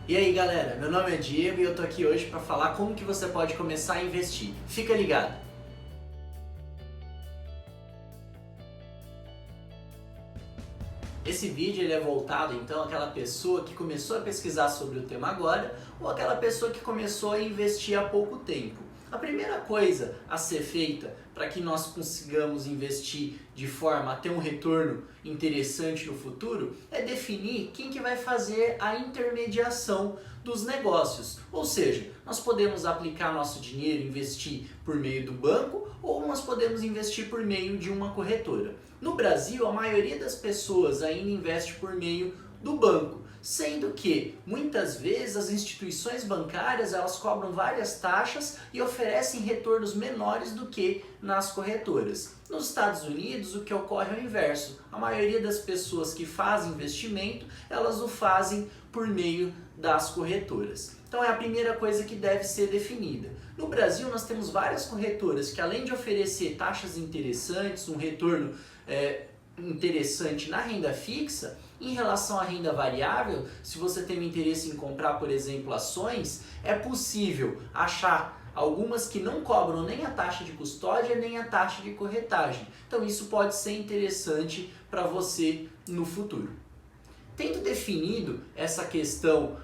E aí galera, meu nome é Diego e eu tô aqui hoje para falar como que você pode começar a investir. Fica ligado! Esse vídeo ele é voltado então àquela pessoa que começou a pesquisar sobre o tema agora ou aquela pessoa que começou a investir há pouco tempo. A primeira coisa a ser feita para que nós consigamos investir de forma a ter um retorno interessante no futuro é definir quem que vai fazer a intermediação dos negócios. Ou seja, nós podemos aplicar nosso dinheiro, investir por meio do banco ou nós podemos investir por meio de uma corretora. No Brasil, a maioria das pessoas ainda investe por meio do banco, sendo que muitas vezes as instituições bancárias elas cobram várias taxas e oferecem retornos menores do que nas corretoras. Nos Estados Unidos o que ocorre é o inverso, a maioria das pessoas que fazem investimento elas o fazem por meio das corretoras. Então é a primeira coisa que deve ser definida. No Brasil nós temos várias corretoras que além de oferecer taxas interessantes, um retorno interessante na renda fixa, em relação à renda variável, se você tem um interesse em comprar, por exemplo, ações, é possível achar algumas que não cobram nem a taxa de custódia nem a taxa de corretagem. Então isso pode ser interessante para você no futuro. Tendo definido essa questão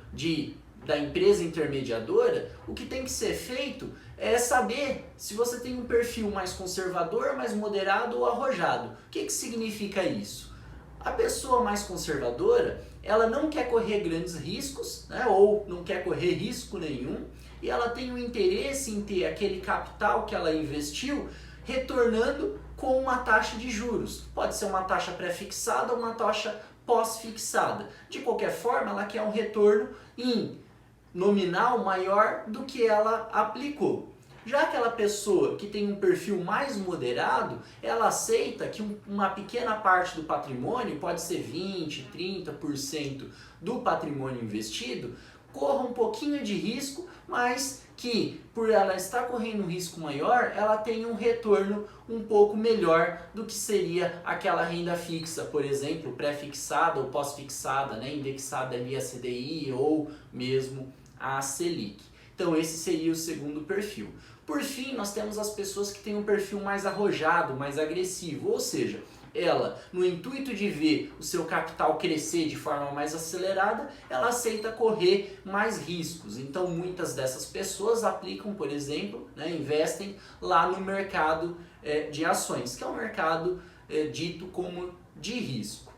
da empresa intermediadora, o que tem que ser feito é saber se você tem um perfil mais conservador, mais moderado ou arrojado. O que significa isso? A pessoa mais conservadora, ela não quer correr grandes riscos, né, ou não quer correr risco nenhum, e ela tem um interesse em ter aquele capital que ela investiu retornando com uma taxa de juros. Pode ser uma taxa pré-fixada ou uma taxa pós-fixada. De qualquer forma, ela quer um retorno em nominal maior do que ela aplicou. Já aquela pessoa que tem um perfil mais moderado, ela aceita que uma pequena parte do patrimônio, pode ser 20%, 30% do patrimônio investido, corra um pouquinho de risco, mas que por ela estar correndo um risco maior, ela tem um retorno um pouco melhor do que seria aquela renda fixa, por exemplo, pré-fixada ou pós-fixada, né, indexada ali a CDI ou mesmo a Selic. Então esse seria o segundo perfil. Por fim, nós temos as pessoas que têm um perfil mais arrojado, mais agressivo, ou seja, ela, no intuito de ver o seu capital crescer de forma mais acelerada, ela aceita correr mais riscos. Então muitas dessas pessoas aplicam, por exemplo, né, investem lá no mercado de ações, que é um mercado dito como de risco.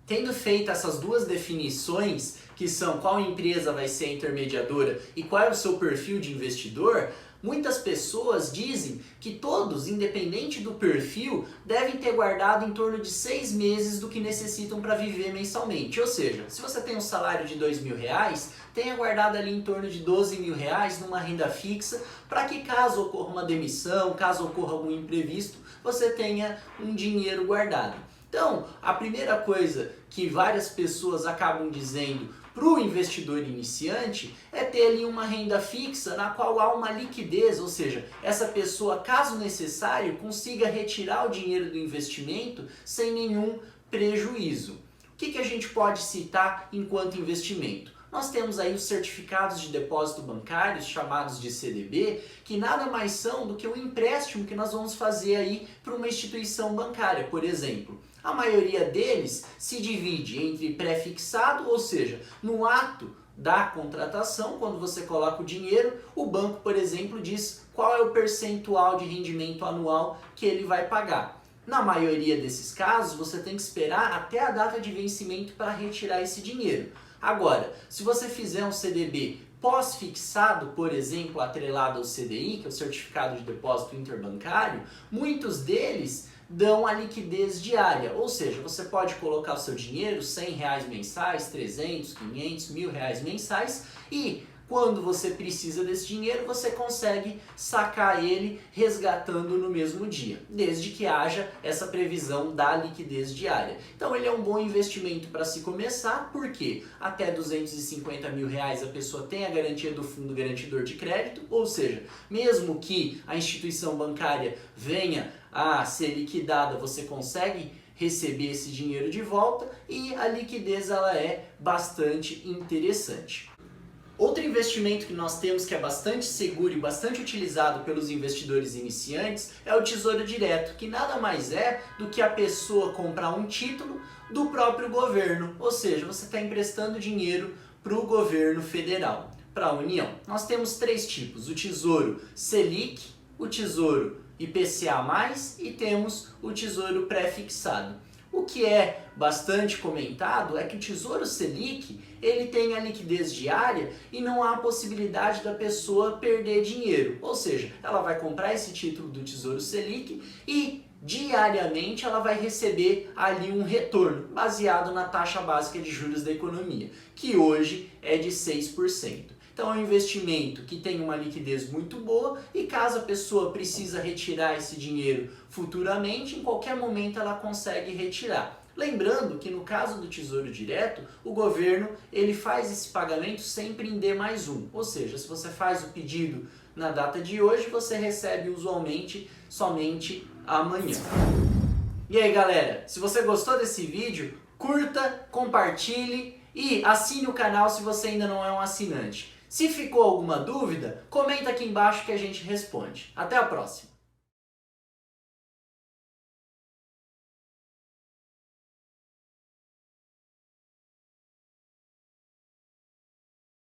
Tendo feito essas duas definições, que são qual empresa vai ser a intermediadora e qual é o seu perfil de investidor, muitas pessoas dizem que todos, independente do perfil, devem ter guardado em torno de 6 meses do que necessitam para viver mensalmente. Ou seja, se você tem um salário de R$2.000, tenha guardado ali em torno de R$12.000 numa renda fixa, para que caso ocorra uma demissão, caso ocorra algum imprevisto, você tenha um dinheiro guardado. Então, a primeira coisa que várias pessoas acabam dizendo para o investidor iniciante é ter ali uma renda fixa na qual há uma liquidez, ou seja, essa pessoa, caso necessário, consiga retirar o dinheiro do investimento sem nenhum prejuízo. O que a gente pode citar enquanto investimento? Nós temos aí os certificados de depósito bancários, chamados de CDB, que nada mais são do que um empréstimo que nós vamos fazer aí para uma instituição bancária, por exemplo. A maioria deles se divide entre pré-fixado, ou seja, no ato da contratação, quando você coloca o dinheiro, o banco, por exemplo, diz qual é o percentual de rendimento anual que ele vai pagar. Na maioria desses casos, você tem que esperar até a data de vencimento para retirar esse dinheiro. Agora, se você fizer um CDB pós-fixado, por exemplo, atrelado ao CDI, que é o Certificado de Depósito Interbancário, muitos deles dão a liquidez diária, ou seja, você pode colocar o seu dinheiro, R$100 mensais, 300, 500, R$1.000 mensais e quando você precisa desse dinheiro, você consegue sacar ele resgatando no mesmo dia, desde que haja essa previsão da liquidez diária. Então ele é um bom investimento para se começar, porque até R$250.000 a pessoa tem a garantia do fundo garantidor de crédito, ou seja, mesmo que a instituição bancária venha a ser liquidada, você consegue receber esse dinheiro de volta e a liquidez ela é bastante interessante. Outro investimento que nós temos que é bastante seguro e bastante utilizado pelos investidores iniciantes é o Tesouro Direto, que nada mais é do que a pessoa comprar um título do próprio governo, ou seja, você está emprestando dinheiro para o governo federal, para a União. Nós temos três tipos: o Tesouro Selic, o Tesouro IPCA+, e temos o Tesouro Pré-fixado. O que é bastante comentado é que o Tesouro Selic ele tem a liquidez diária e não há possibilidade da pessoa perder dinheiro. Ou seja, ela vai comprar esse título do Tesouro Selic e diariamente ela vai receber ali um retorno baseado na taxa básica de juros da economia, que hoje é de 6%. Então é um investimento que tem uma liquidez muito boa e caso a pessoa precisa retirar esse dinheiro futuramente, em qualquer momento ela consegue retirar. Lembrando que no caso do Tesouro Direto, o governo ele faz esse pagamento sempre em D+1, ou seja, se você faz o pedido na data de hoje, você recebe usualmente somente amanhã. E aí galera, se você gostou desse vídeo, curta, compartilhe e assine o canal se você ainda não é um assinante. Se ficou alguma dúvida, comenta aqui embaixo que a gente responde. Até a próxima!